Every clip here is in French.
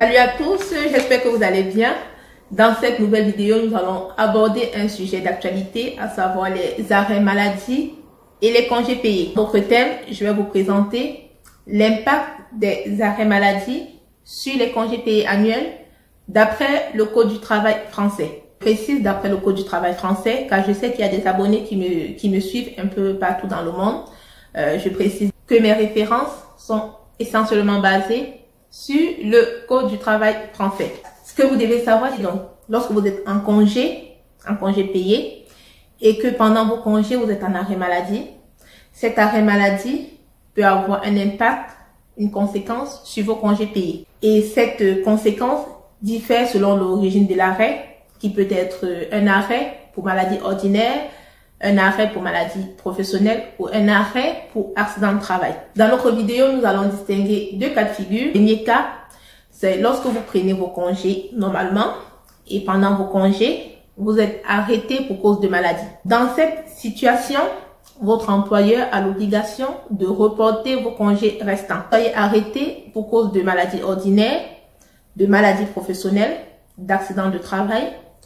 Salut à tous, j'espère que vous allez bien. Dans cette nouvelle vidéo, nous allons aborder un sujet d'actualité, à savoir les arrêts maladie et les congés payés. Notre thème, je vais vous présenter l'impact des arrêts maladie sur les congés payés annuels d'après le Code du travail français. Je précise d'après le Code du travail français, car je sais qu'il y a des abonnés qui me suivent un peu partout dans le monde. Je précise que mes références sont essentiellement basées sur le Code du travail français. Ce que vous devez savoir, c'est donc, lorsque vous êtes en congé payé, et que pendant vos congés, vous êtes en arrêt maladie, cet arrêt maladie peut avoir un impact, une conséquence sur vos congés payés. Et cette conséquence diffère selon l'origine de l'arrêt, qui peut être un arrêt pour maladie ordinaire, un arrêt pour maladie professionnelle ou un arrêt pour accident de travail. Dans notre vidéo, nous allons distinguer deux cas de figure. Le premier cas, c'est lorsque vous prenez vos congés normalement et pendant vos congés, vous êtes arrêté pour cause de maladie. Dans cette situation, votre employeur a l'obligation de reporter vos congés restants. Soyez arrêté pour cause de maladie ordinaire, de maladie professionnelle, d'accident de travail.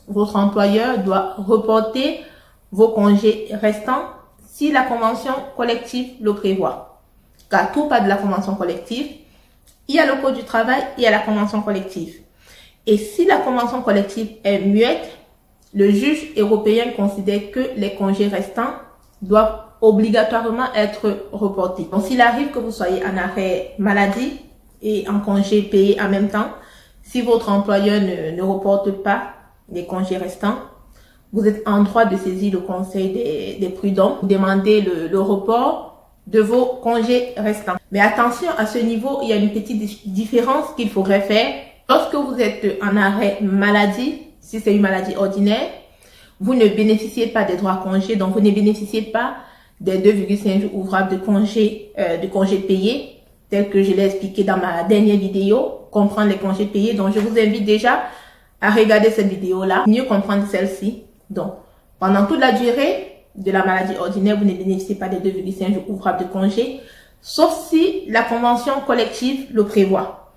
Votre employeur doit reporter vos congés restants si la convention collective le prévoit. Car tout part de la convention collective. Il y a le Code du travail, il y a la convention collective. Et si la convention collective est muette, le juge européen considère que les congés restants doivent obligatoirement être reportés. Donc s'il arrive que vous soyez en arrêt maladie et en congé payé en même temps, si votre employeur ne reporte pas les congés restants, vous êtes en droit de saisir le conseil des prud'hommes, demander le report de vos congés restants. Mais attention, à ce niveau, il y a une petite différence qu'il faudrait faire. Lorsque vous êtes en arrêt maladie, si c'est une maladie ordinaire, vous ne bénéficiez pas des droits à congés, donc vous ne bénéficiez pas des 2,5 jours ouvrables de congés payés, tel que je l'ai expliqué dans ma dernière vidéo, comprendre les congés payés. Donc je vous invite déjà à regarder cette vidéo-là, mieux comprendre celle-ci. Donc, pendant toute la durée de la maladie ordinaire, vous ne bénéficiez pas des 2,5 jours ouvrables de congé, sauf si la convention collective le prévoit.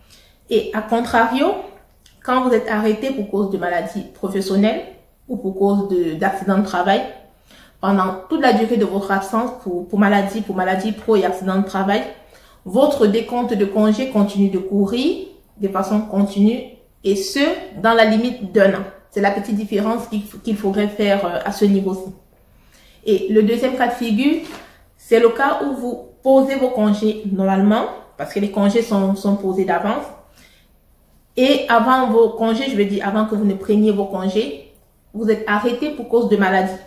Et à contrario, quand vous êtes arrêté pour cause de maladie professionnelle ou pour cause d'accident de travail, pendant toute la durée de votre absence pour maladie pro et accident de travail, votre décompte de congé continue de courir de façon continue et ce, dans la limite d'un an. C'est la petite différence qu'il faudrait faire à ce niveau-ci. Et le deuxième cas de figure, c'est le cas où vous posez vos congés normalement, parce que les congés sont posés d'avance. Et avant vos congés, je veux dire avant que vous ne preniez vos congés, vous êtes arrêté pour cause de maladie.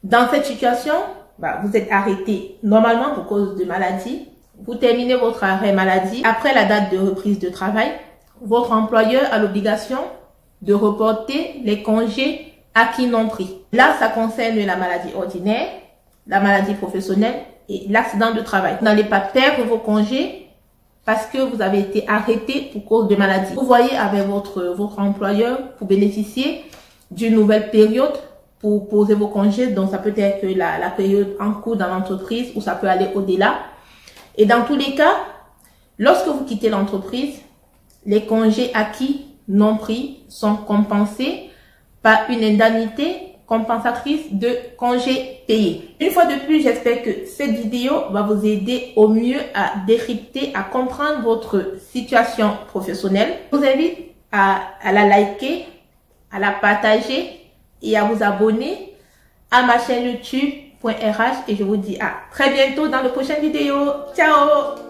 Dans cette situation, vous êtes arrêté normalement pour cause de maladie. Vous terminez votre arrêt maladie. Après la date de reprise de travail, votre employeur a l'obligation de reporter les congés acquis non pris. Là, ça concerne la maladie ordinaire, la maladie professionnelle et l'accident de travail. Vous n'allez pas perdre vos congés parce que vous avez été arrêté pour cause de maladie. Vous voyez avec votre employeur pour bénéficier d'une nouvelle période pour poser vos congés. Donc, ça peut être la période en cours dans l'entreprise ou ça peut aller au-delà. Et dans tous les cas, lorsque vous quittez l'entreprise, les congés acquis non pris sont compensés par une indemnité compensatrice de congés payés. Une fois de plus, j'espère que cette vidéo va vous aider au mieux à décrypter, à comprendre votre situation professionnelle. Je vous invite à la liker, à la partager et à vous abonner à ma chaîne YouTube.rh et je vous dis à très bientôt dans la prochaine vidéo. Ciao!